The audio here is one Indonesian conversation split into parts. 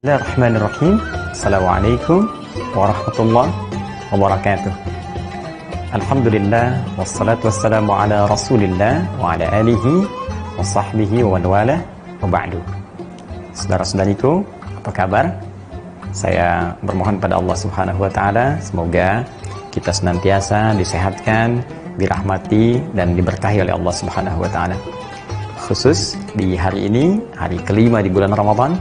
Bismillahirrahmanirrahim. Assalamualaikum warahmatullahi wabarakatuh. Alhamdulillah wassalatu wassalamu ala Rasulillah wa ala alihi wa sahbihi wa wala wa ba'du. Saudara-saudariku, apa kabar? Saya bermohon pada Allah Subhanahu wa taala semoga kita senantiasa disehatkan, dirahmati dan diberkahi oleh Allah Subhanahu wa taala. Khusus di hari ini, hari kelima di bulan Ramadan,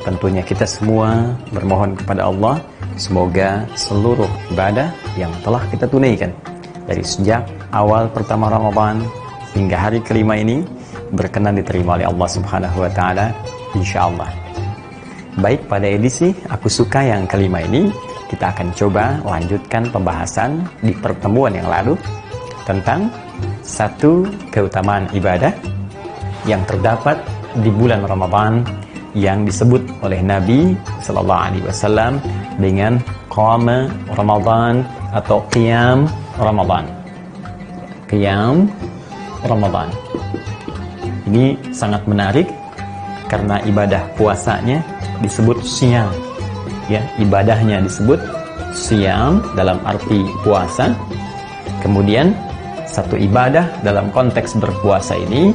tentunya kita semua bermohon kepada Allah semoga seluruh ibadah yang telah kita tunaikan dari sejak awal pertama Ramadan hingga hari kelima ini berkenan diterima oleh Allah Subhanahu wa taala insyaallah. Baik, pada edisi Aku Suka yang kelima ini kita akan coba lanjutkan pembahasan di pertemuan yang lalu tentang satu keutamaan ibadah yang terdapat di bulan Ramadan yang disebut oleh Nabi Sallallahu Alaihi Wasallam dengan qiyam Ramadan atau qiyam Ramadan. Qiyam Ramadan. Ini sangat menarik karena ibadah puasanya disebut siyam. Ya, ibadahnya disebut siyam dalam arti puasa. Kemudian satu ibadah dalam konteks berpuasa ini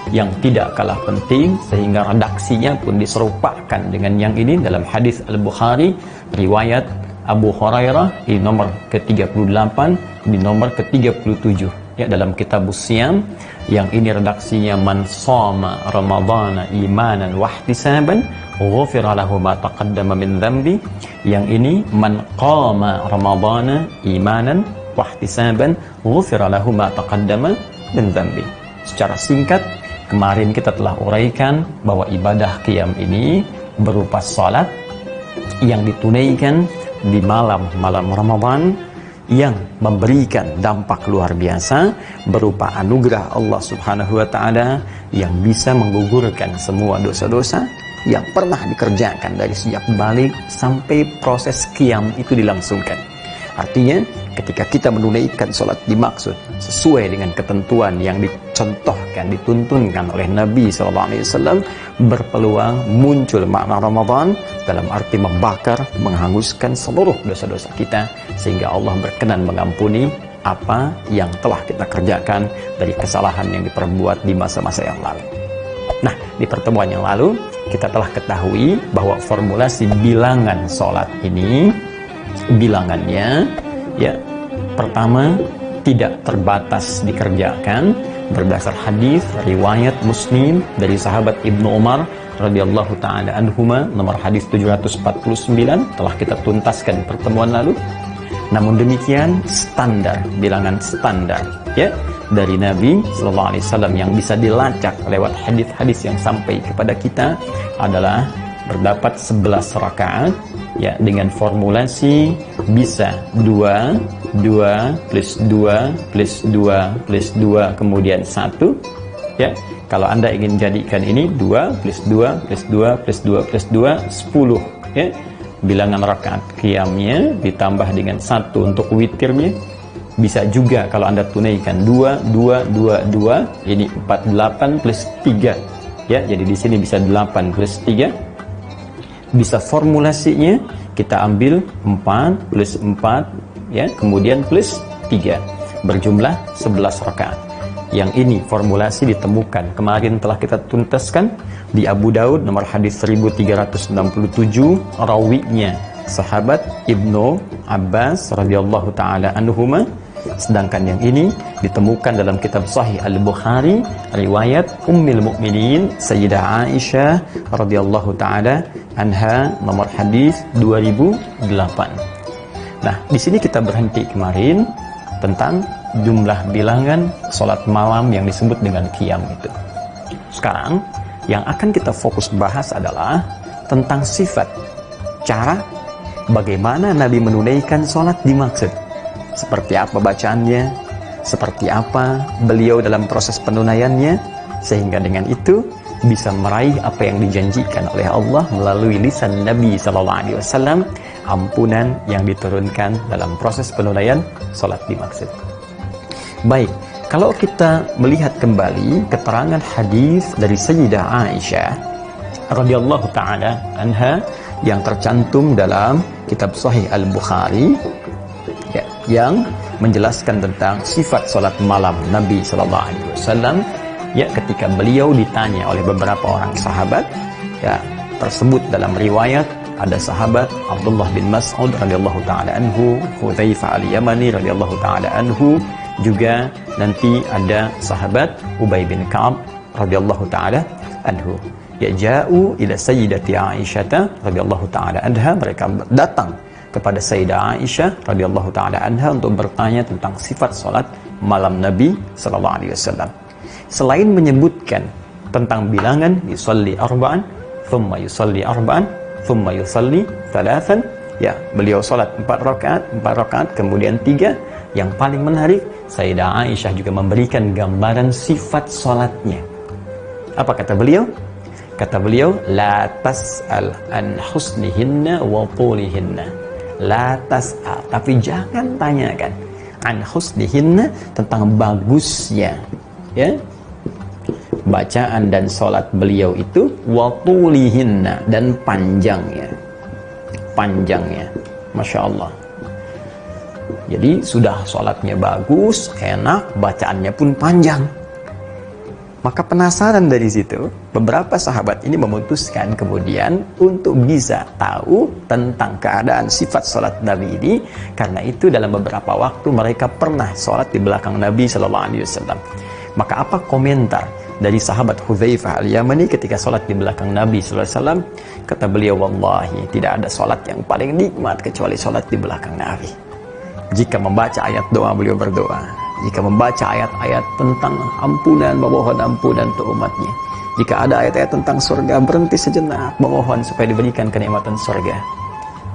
yang tidak kalah penting sehingga redaksinya pun diserupakan dengan yang ini dalam hadis Al-Bukhari riwayat Abu Hurairah di nomor ke-38 di nomor ke-37 ya, dalam kitabus Siyam yang ini redaksinya man shoma ramadhana imanan wahtisaban ghufira lahu ma taqaddama min dhanbi, yang ini man qama ramadhana imanan wahtisaban ghufira lahu ma taqaddama min dhanbi. Secara singkat, kemarin kita telah uraikan bahwa ibadah qiyam ini berupa salat yang ditunaikan di malam-malam Ramadan yang memberikan dampak luar biasa berupa anugerah Allah Subhanahu wa taala yang bisa menggugurkan semua dosa-dosa yang pernah dikerjakan dari sejak balik sampai proses qiyam itu dilangsungkan. Artinya, ketika kita menunaikan sholat dimaksud sesuai dengan ketentuan yang dicontohkan, dituntunkan oleh Nabi SAW, berpeluang muncul makna Ramadan dalam arti membakar, menghanguskan seluruh dosa-dosa kita sehingga Allah berkenan mengampuni apa yang telah kita kerjakan dari kesalahan yang diperbuat di masa-masa yang lalu. Nah, di pertemuan yang lalu kita telah ketahui bahwa formulasi bilangan sholat ini, bilangannya ya, pertama tidak terbatas dikerjakan berdasar hadis riwayat Muslim dari sahabat Ibnu Umar radhiyallahu taala anhuma nomor hadis 749 telah kita tuntaskan di pertemuan lalu. Namun demikian standar, bilangan standar ya dari Nabi sallallahu alaihi wasallam yang bisa dilacak lewat hadis-hadis yang sampai kepada kita adalah berdapat 11 rakaat ya, dengan formulasi bisa 2 plus 2 plus 2 plus 2 kemudian 1 ya. Kalau Anda ingin jadikan ini 2 plus 2 plus 2 plus 2 plus 2 10 ya, bilangan rakaat qiyamnya ditambah dengan 1 untuk witirnya. Bisa juga kalau Anda tunaikan 2 2 2 2 ini 48 plus 3 ya, jadi di sini bisa 8 plus 3. Bisa formulasinya kita ambil 4 plus 4 ya, kemudian plus 3 berjumlah 11 rakaat. Yang ini formulasi ditemukan kemarin telah kita tuntaskan di Abu Daud nomor hadis 1367, rawinya sahabat Ibnu Abbas radhiyallahu taala anhuma. Sedangkan yang ini ditemukan dalam kitab Sahih Al-Bukhari riwayat Ummul Mukminin Sayyidah Aisyah radhiyallahu taala anha nomor hadis 2008. Nah, di sini kita berhenti kemarin tentang jumlah bilangan salat malam yang disebut dengan qiyam itu. Sekarang yang akan kita fokus bahas adalah tentang sifat, cara bagaimana Nabi menunaikan salat dimaksud. Seperti apa bacaannya, seperti apa beliau dalam proses penunaiannya, sehingga dengan itu bisa meraih apa yang dijanjikan oleh Allah melalui lisan Nabi SAW, ampunan yang diturunkan dalam proses penunaian salat dimaksud. Baik, kalau kita melihat kembali keterangan hadis dari Sayyidah Aisyah radhiyallahu taala anha yang tercantum dalam kitab Sahih Al-Bukhari, ya, yang menjelaskan tentang sifat salat malam Nabi Sallallahu Alaihi Wasallam. Ya, ketika beliau ditanya oleh beberapa orang sahabat, ya, tersebut dalam riwayat ada sahabat Abdullah bin Mas'ud radhiyallahu taala anhu, Hudzaifah al-Yamani radhiyallahu taala anhu, juga nanti ada sahabat Ubay bin Ka'ab radhiyallahu taala anhu. Ya, ja'u ila sayyidati Aisyah radhiyallahu taala anha, mereka datang kepada Sayyidah Aisyah radhiyallahu taala anha untuk bertanya tentang sifat salat malam Nabi sallallahu alaihi wasallam. Selain menyebutkan tentang bilangan yusalli arba'an, thumma yusalli arba'an, thumma yusalli thalathan, ya, beliau salat 4 rakaat, kemudian 3. Yang paling menarik, Sayyidah Aisyah juga memberikan gambaran sifat salatnya. Apa kata beliau? Kata beliau, la tas'al an husnihinna wa tulihinna. La tas'al, tapi jangan tanyakan an husnihinna, tentang bagusnya, ya, bacaan dan salat beliau itu, wa tulihinna, dan panjangnya. Masya Allah. Jadi sudah salatnya bagus, enak, bacaannya pun panjang. Maka penasaran dari situ, beberapa sahabat ini memutuskan kemudian untuk bisa tahu tentang keadaan sifat salat Nabi ini. Karena itu dalam beberapa waktu mereka pernah salat di belakang Nabi Sallallahu Alaihi Wasallam. Maka apa komentar dari sahabat Hudzaifah al-Yamani ketika salat di belakang Nabi Sallallahu Alaihi Wasallam? Kata beliau, wallahi tidak ada salat yang paling nikmat kecuali salat di belakang Nabi. Jika membaca ayat doa, beliau berdoa. Jika membaca ayat-ayat tentang ampunan, memohon ampunan untuk umatnya. Jika ada ayat-ayat tentang surga, berhenti sejenak, memohon supaya diberikan kenikmatan surga.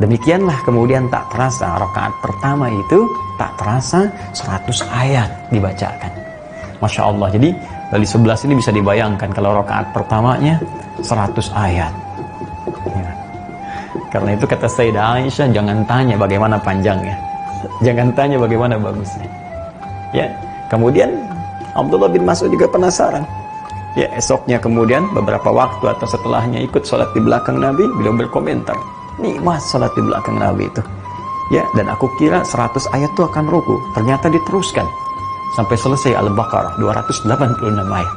Demikianlah kemudian tak terasa rakaat pertama itu, tak terasa 100 ayat dibacakan. Masya Allah. Jadi dari 11 ini bisa dibayangkan kalau rakaat pertamanya 100 ayat. Ya. Karena itu kata Sayyidah Aisyah, jangan tanya bagaimana panjangnya, jangan tanya bagaimana bagusnya. Ya, kemudian Abdullah bin Mas'ud juga penasaran. Ya, esoknya kemudian beberapa waktu atau setelahnya ikut sholat di belakang Nabi, beliau berkomentar, nikmat sholat di belakang Nabi itu. Ya, dan aku kira 100 ayat itu akan ruku, ternyata diteruskan sampai selesai Al-Baqarah 286 ayat.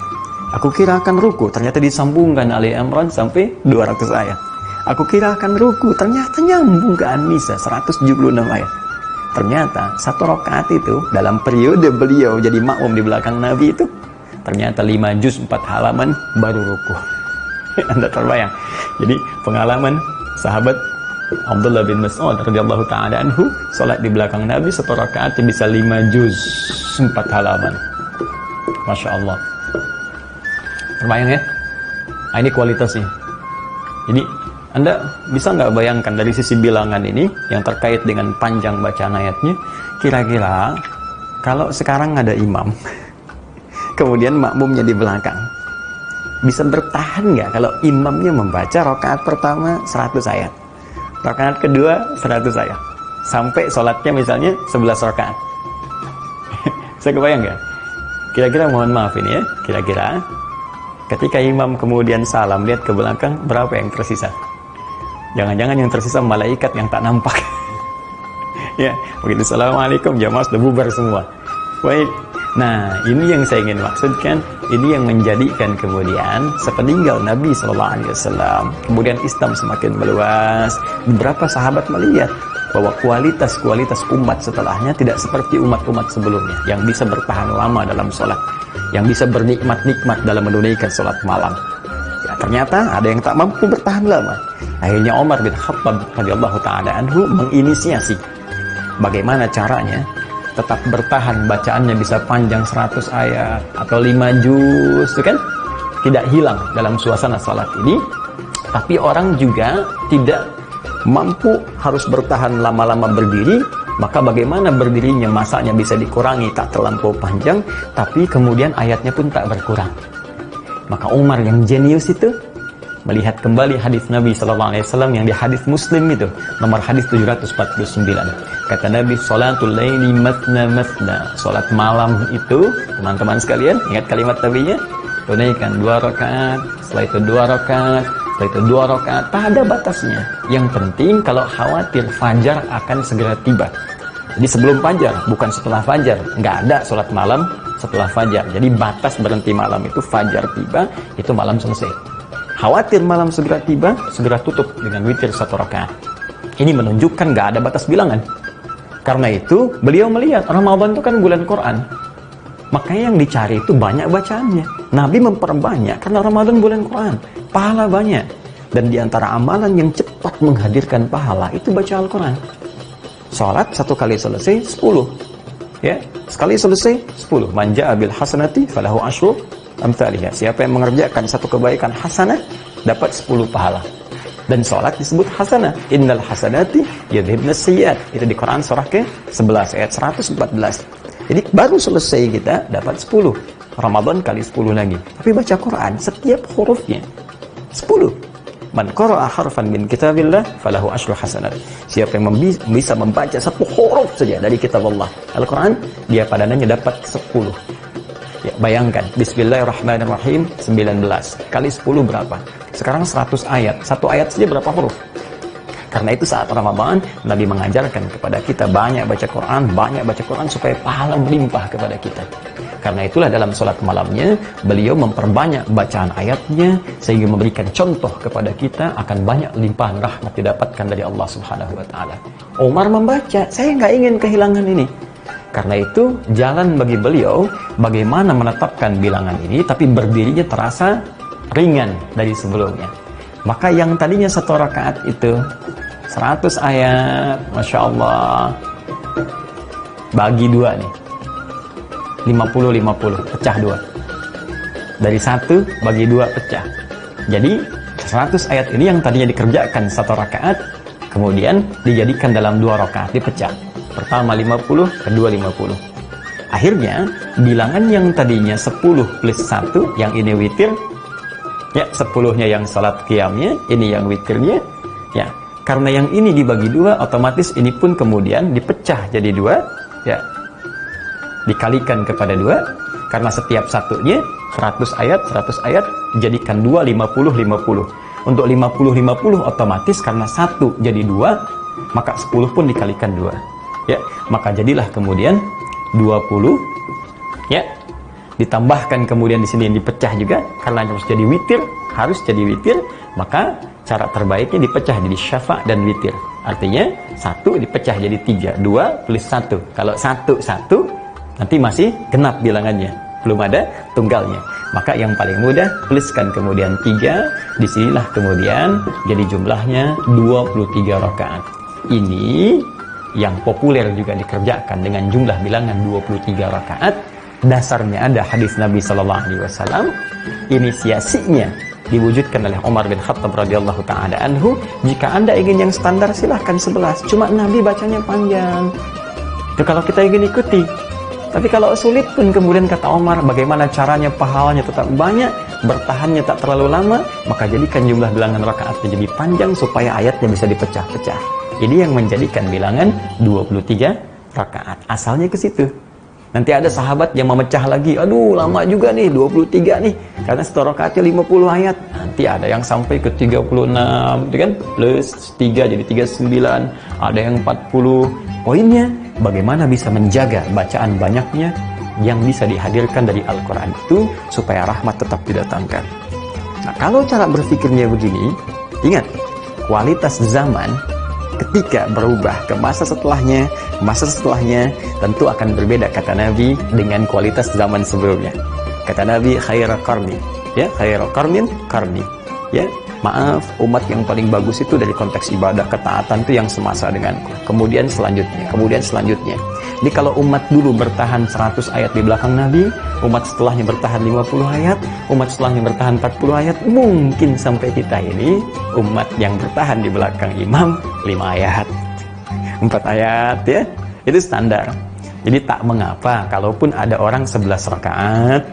Aku kira akan ruku, ternyata disambungkan Ali Imran sampai 200 ayat. Aku kira akan ruku, ternyata nyambung ke An-Nisa 176 ayat. Ternyata 1 rakaat itu dalam periode beliau jadi makmum di belakang Nabi itu, ternyata 5 juz 4 halaman baru ruku. Anda terbayang? Jadi pengalaman sahabat Abdullah bin Mas'ud radhiyallahu taala anhu salat di belakang Nabi 1 rakaat bisa 5 juz 4 halaman. Masya Allah. Terbayang ya? Nah, ini kualitasnya. Jadi Anda bisa nggak bayangkan dari sisi bilangan ini yang terkait dengan panjang bacaan ayatnya, kira-kira kalau sekarang ada imam kemudian makmumnya di belakang, bisa bertahan nggak kalau imamnya membaca rakaat pertama 100 ayat, rakaat kedua 100 ayat, sampai sholatnya misalnya 11 rakaat? Saya kebayang nggak? Kira-kira, mohon maaf ini ya, kira-kira ketika imam kemudian salam, lihat ke belakang, berapa yang tersisa? Jangan-jangan yang tersisa malaikat yang tak nampak. Ya, begitu assalamualaikum, jamaah sudah bubar semua. Baik. Nah, ini yang saya ingin maksudkan, ini yang menjadikan kemudian sepeninggal Nabi Sallallahu Alaihi Wasallam, kemudian Islam semakin meluas. Beberapa sahabat melihat bahwa kualitas umat setelahnya tidak seperti umat-umat sebelumnya yang bisa bertahan lama dalam sholat, yang bisa bernikmat-nikmat dalam menunaikan sholat malam. Ya, ternyata ada yang tak mampu bertahan lama. Akhirnya Umar bin Khattab radhiyallahu taala anhu menginisiasi bagaimana caranya tetap bertahan, bacaannya bisa panjang 100 ayat atau 5 juz, kan? Tidak hilang dalam suasana salat ini. Tapi orang juga tidak mampu harus bertahan lama-lama berdiri, maka bagaimana berdirinya, masanya bisa dikurangi, tak terlampau panjang, tapi kemudian ayatnya pun tak berkurang. Maka Umar yang jenius itu melihat kembali hadis Nabi SAW yang di hadis Muslim itu, nomor hadis 749. Kata Nabi, sholatul laili matna matna. Sholat malam itu, teman-teman sekalian, ingat kalimat Nabi-nya, tunaikan 2 rakaat, setelah itu 2 rakaat, Setelah itu 2 rakaat, tak ada batasnya. Yang penting kalau khawatir fajar akan segera tiba. Jadi sebelum fajar, bukan setelah fajar. Nggak ada sholat malam setelah fajar. Jadi batas berhenti malam itu fajar tiba, itu malam selesai. Khawatir malam segera tiba, segera tutup dengan witir 1 rakaat. Ini menunjukkan nggak ada batas bilangan. Karena itu beliau melihat Ramadan itu kan bulan Quran. Makanya yang dicari itu banyak bacaannya. Nabi memperbanyak karena Ramadan bulan Quran. Pahala banyak. Dan diantara amalan yang cepat menghadirkan pahala itu baca Al-Quran. Sholat 1 kali selesai 10. Ya, sekali selesai 10. Man ja'a bil hasanati falahu asyru amthaliha. Siapa yang mengerjakan 1 kebaikan hasanah dapat 10 pahala. Dan sholat disebut hasanah. Innal hasanati yudhibnas sayyiat. Itu di Quran surah ke-11 ayat 114. Jadi baru selesai kita dapat 10. Ramadan kali 10 lagi. Tapi baca Quran setiap hurufnya 10. Man qara'a harfan min kitabillah falahu asyru hasanat. Siapa yang bisa membaca 1 huruf saja dari kitab Allah Al-Quran, dia padanannya dapat 10. Ya, bayangkan, Bismillahirrahmanirrahim 19 kali 10 berapa? Sekarang 100 ayat. 1 ayat saja berapa huruf? Karena itu saat Ramadan, Nabi mengajarkan kepada kita banyak baca Quran supaya pahala melimpah kepada kita. Karena itulah dalam sholat malamnya, beliau memperbanyak bacaan ayatnya, sehingga memberikan contoh kepada kita akan banyak limpahan rahmat didapatkan dari Allah Subhanahu wa Ta'ala. Umar membaca, saya nggak ingin kehilangan ini. Karena itu, jalan bagi beliau, bagaimana menetapkan bilangan ini, tapi berdirinya terasa ringan dari sebelumnya. Maka yang tadinya 1 rakaat itu 100 ayat, Masya Allah, bagi 2 nih, 50-50, pecah 2. Dari 1 bagi 2 pecah. Jadi 100 ayat ini yang tadinya dikerjakan 1 rakaat, kemudian dijadikan dalam 2 rakaat, dipecah. Pertama 50, kedua 50. Akhirnya bilangan yang tadinya 10 plus 1, yang ini witir, ya 10-nya yang salat qiyamnya, ini yang witirnya, ya. Karena yang ini dibagi 2, otomatis ini pun kemudian dipecah jadi 2, ya. Dikalikan kepada 2, karena setiap satunya 100 ayat, jadikan 2, 50-50. Untuk 50-50 otomatis karena 1 jadi 2, maka 10 pun dikalikan 2. Ya, maka jadilah kemudian 20, ya. Ditambahkan kemudian di sini yang dipecah juga karena harus jadi witir, maka cara terbaiknya dipecah jadi syafa' dan witir. Artinya 1 dipecah jadi 3, 2 plus 1. Kalau 1 nanti masih genap bilangannya, belum ada tunggalnya. Maka yang paling mudah pluskan kemudian 3, disinilah kemudian jadi jumlahnya 23 rakaat. Ini yang populer juga dikerjakan dengan jumlah bilangan 23 rakaat. Dasarnya ada hadis Nabi Sallallahu Alaihi Wasallam. Inisiasinya diwujudkan oleh Umar bin Khattab radhiyallahu taala anhu. Jika Anda ingin yang standar silahkan 11. Cuma Nabi bacanya panjang. Itu kalau kita ingin ikuti. Tapi kalau sulit pun kemudian kata Umar, bagaimana caranya pahalanya tetap banyak, bertahannya tak terlalu lama, maka jadikan jumlah bilangan rakaatnya jadi panjang supaya ayatnya bisa dipecah-pecah. Ini yang menjadikan bilangan 23 rakaat. Asalnya ke situ. Nanti ada sahabat yang memecah lagi, aduh lama juga nih 23 nih, karena 1 rakaatnya 50 ayat. Nanti ada yang sampai ke 36, kan? Plus 3 jadi 39, ada yang 40. Poinnya, bagaimana bisa menjaga bacaan banyaknya yang bisa dihadirkan dari Al-Quran itu supaya rahmat tetap didatangkan. Nah, kalau cara berpikirnya begini, ingat, kualitas zaman ketika berubah ke masa setelahnya tentu akan berbeda, kata Nabi, dengan kualitas zaman sebelumnya. Kata Nabi, khaira qarni, ya, khaira qarnin qarni, ya. Maaf, umat yang paling bagus itu dari konteks ibadah, ketaatan itu yang semasa denganku. Kemudian selanjutnya. Jadi kalau umat dulu bertahan 100 ayat di belakang Nabi, umat setelahnya bertahan 50 ayat, umat setelahnya bertahan 40 ayat, mungkin sampai kita ini umat yang bertahan di belakang imam 5 ayat, 4 ayat, ya. Itu standar. Jadi tak mengapa kalaupun ada orang 11 rakaat,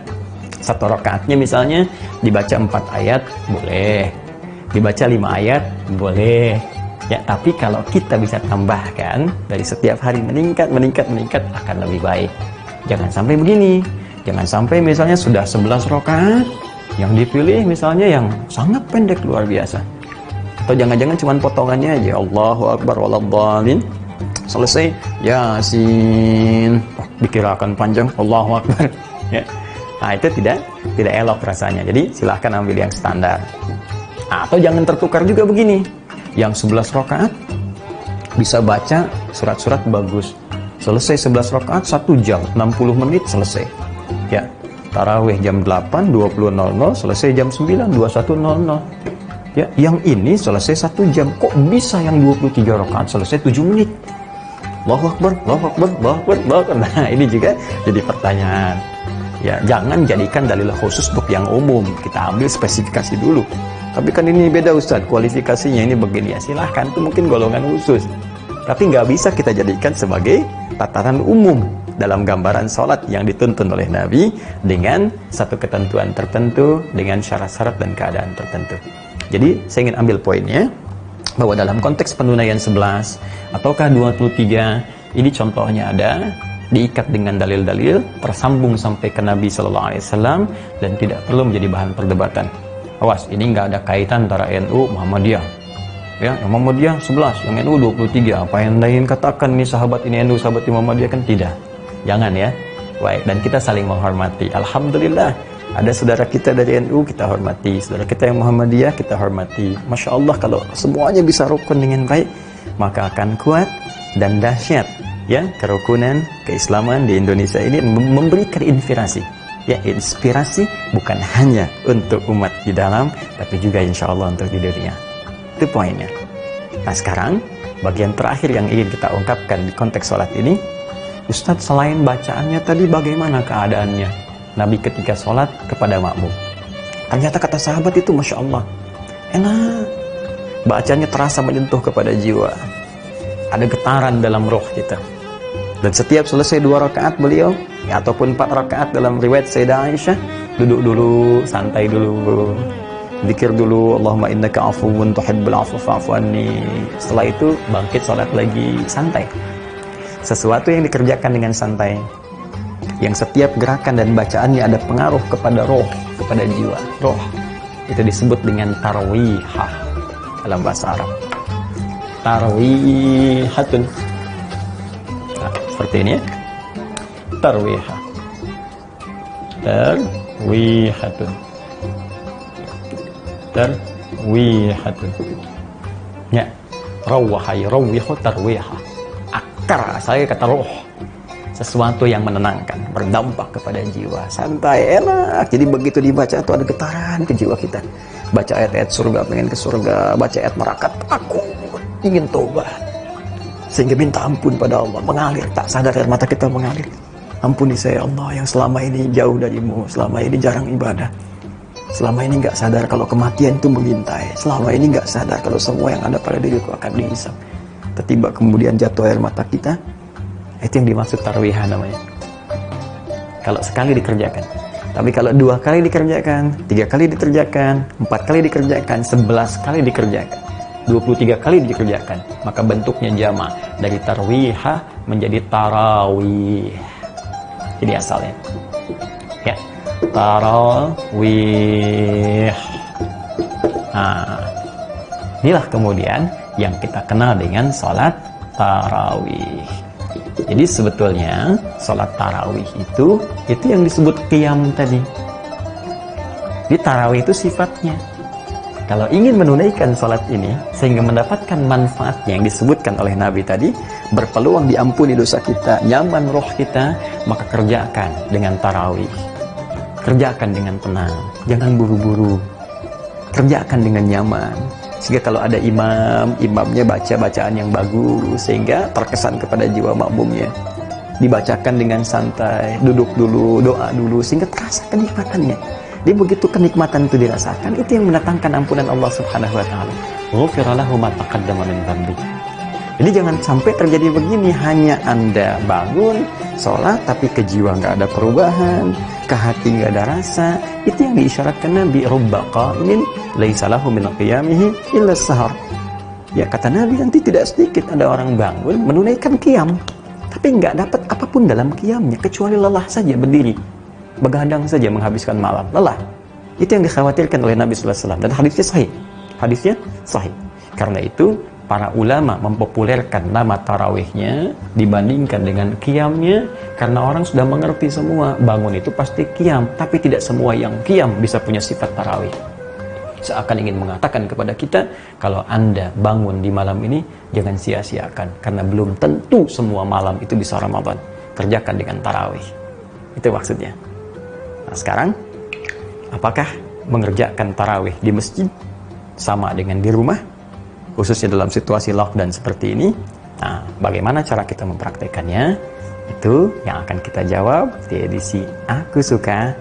1 rakaatnya misalnya dibaca 4 ayat, boleh. Dibaca 5 ayat, boleh. Ya, tapi kalau kita bisa tambahkan dari setiap hari meningkat akan lebih baik. Jangan sampai begini. Jangan sampai misalnya sudah 11 rakaat, Yang dipilih misalnya yang sangat pendek luar biasa. Atau jangan-jangan cuma potongannya aja. Allahu Akbar waladhdallin. Selesai Yasin. Oh, dikirakan panjang. Allahu Akbar. Ya. Nah, itu tidak elok rasanya. Jadi silahkan ambil yang standar. Atau jangan tertukar juga begini. Yang 11 rakaat bisa baca surat-surat bagus. Selesai 11 rakaat 1 jam, 60 menit selesai. Ya. Tarawih jam 8, 20.00, selesai jam 9, 21.00. Ya, yang ini selesai 1 jam. Kok bisa yang 23 rakaat selesai 7 menit? Allahu Akbar, Allahu Akbar, Allahu Akbar, Allahu Akbar. Nah, ini juga jadi pertanyaan. Ya, jangan jadikan dalil khusus untuk yang umum. Kita ambil spesifikasi dulu. Tapi kan ini beda Ustaz, kualifikasinya ini begini ya. Silahkan, itu mungkin golongan khusus. Tapi nggak bisa kita jadikan sebagai tataran umum dalam gambaran sholat yang dituntun oleh Nabi dengan satu ketentuan tertentu, dengan syarat-syarat dan keadaan tertentu. Jadi, saya ingin ambil poinnya, bahwa dalam konteks penunaian 11 ataukah 23, ini contohnya ada, diikat dengan dalil-dalil, tersambung sampai ke Nabi SAW, dan tidak perlu menjadi bahan perdebatan. Awas, ini nggak ada kaitan antara NU Muhammadiyah. Ya, yang Muhammadiyah 11, yang NU 23. Apa yang lain katakan nih sahabat ini NU, sahabat ini Muhammadiyah, kan tidak. Jangan ya. Baik, dan kita saling menghormati. Alhamdulillah, ada saudara kita dari NU, kita hormati. Saudara kita yang Muhammadiyah, kita hormati. Masya Allah, kalau semuanya bisa rukun dengan baik, maka akan kuat dan dahsyat ya kerukunan keislaman di Indonesia ini, memberikan inspirasi. Ya, inspirasi bukan hanya untuk umat di dalam, tapi juga insya Allah untuk di dunia. Itu poinnya. Nah, sekarang bagian terakhir yang ingin kita ungkapkan di konteks sholat ini, Ustadz, selain bacaannya tadi bagaimana keadaannya Nabi ketika sholat kepada makmum? Ternyata kata sahabat itu Masya Allah, enak, bacanya terasa menyentuh kepada jiwa, ada getaran dalam roh kita. Dan setiap selesai 2 rakaat beliau, ya, ataupun 4 rakaat dalam riwayat Sayyidah Aisyah, duduk dulu, santai dulu, zikir dulu, Allahumma innaka afuwun tuhibbul afwa fa'fu anni. Setelah itu bangkit sholat lagi, santai. Sesuatu yang dikerjakan dengan santai, yang setiap gerakan dan bacaannya ada pengaruh kepada roh, kepada jiwa. Roh itu disebut dengan tarwihah dalam bahasa Arab. Tarwihatun. Nah, seperti ini ya. Tarwihah. Tarwihatun. Tarwihatun. Ya. Rawahai rawwihu tarwihah. Akar saya kata roh. Sesuatu yang menenangkan, berdampak kepada jiwa, santai, enak. Jadi begitu dibaca itu ada getaran ke jiwa kita. Baca ayat-ayat surga, pengen ke surga. Baca ayat neraka, takut, ingin tobat, sehingga minta ampun pada Allah, mengalir, tak sadar air mata kita mengalir. Ampuni saya Allah yang selama ini jauh darimu, selama ini jarang ibadah, selama ini nggak sadar kalau kematian itu mengintai, selama ini nggak sadar kalau semua yang ada pada diriku akan dihisab. Tiba kemudian jatuh air mata kita. Itu yang dimaksud tarwihah namanya. Kalau sekali dikerjakan. Tapi kalau 2 kali dikerjakan, 3 kali dikerjakan, 4 kali dikerjakan, 11 kali dikerjakan, 23 kali dikerjakan, maka bentuknya jama' dari tarwihah menjadi tarawih. Jadi asalnya. Ya. Tarawih. Nah, inilah kemudian yang kita kenal dengan sholat tarawih. Jadi sebetulnya sholat tarawih itu yang disebut qiyam tadi. Di tarawih itu sifatnya. Kalau ingin menunaikan sholat ini sehingga mendapatkan manfaatnya yang disebutkan oleh Nabi tadi, berpeluang diampuni dosa kita, nyaman roh kita, maka kerjakan dengan tarawih. Kerjakan dengan tenang, jangan buru-buru. Kerjakan dengan nyaman. Sehingga kalau ada imamnya baca bacaan yang bagus, sehingga terkesan kepada jiwa makmumnya. Dibacakan dengan santai, duduk dulu, doa dulu, sehingga terasa kenikmatannya. Jadi begitu kenikmatan itu dirasakan, itu yang mendatangkan ampunan Allah Subhanahu wa taala. Ghufira lahu ma taqaddama min dzambi. Jadi jangan sampai terjadi begini, hanya Anda bangun sholat tapi ke jiwa nggak ada perubahan, ke hati nggak ada rasa. Itu yang diisyaratkan Nabi, rubba qa'imin laisa lahu min qiyamihi illa sahar. Ya, kata Nabi, nanti tidak sedikit ada orang bangun menunaikan qiyam tapi nggak dapat apapun dalam qiyamnya kecuali lelah saja berdiri, begadang saja menghabiskan malam, lelah. Itu yang dikhawatirkan oleh Nabi sallallahu alaihi wasallam, dan hadisnya sahih. Hadisnya sahih. Karena itu para ulama mempopulerkan nama tarawihnya dibandingkan dengan qiyamnya, karena orang sudah mengerti semua bangun itu pasti qiyam, tapi tidak semua yang qiyam bisa punya sifat tarawih. Seakan ingin mengatakan kepada kita, kalau Anda bangun di malam ini jangan sia-siakan, karena belum tentu semua malam itu bisa Ramadan. Kerjakan dengan tarawih. Itu maksudnya. Nah, sekarang apakah mengerjakan tarawih di masjid sama dengan di rumah, khususnya dalam situasi lockdown seperti ini? Nah, bagaimana cara kita mempraktekannya? Itu yang akan kita jawab di edisi Aku Suka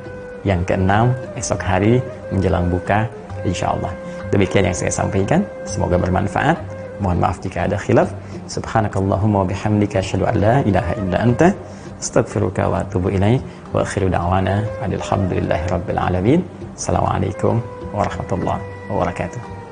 yang ke-6 esok hari menjelang buka, insyaallah. Demikian yang saya sampaikan, semoga bermanfaat. Mohon maaf jika ada khilaf. Subhanakallahumma wa bihamdika asyhadu an la ilaha illa anta astaghfiruka wa atubu ilaik. Wa akhiru da'wana alhamdulillahi rabbil alamin. Assalamualaikum warahmatullahi wabarakatuh.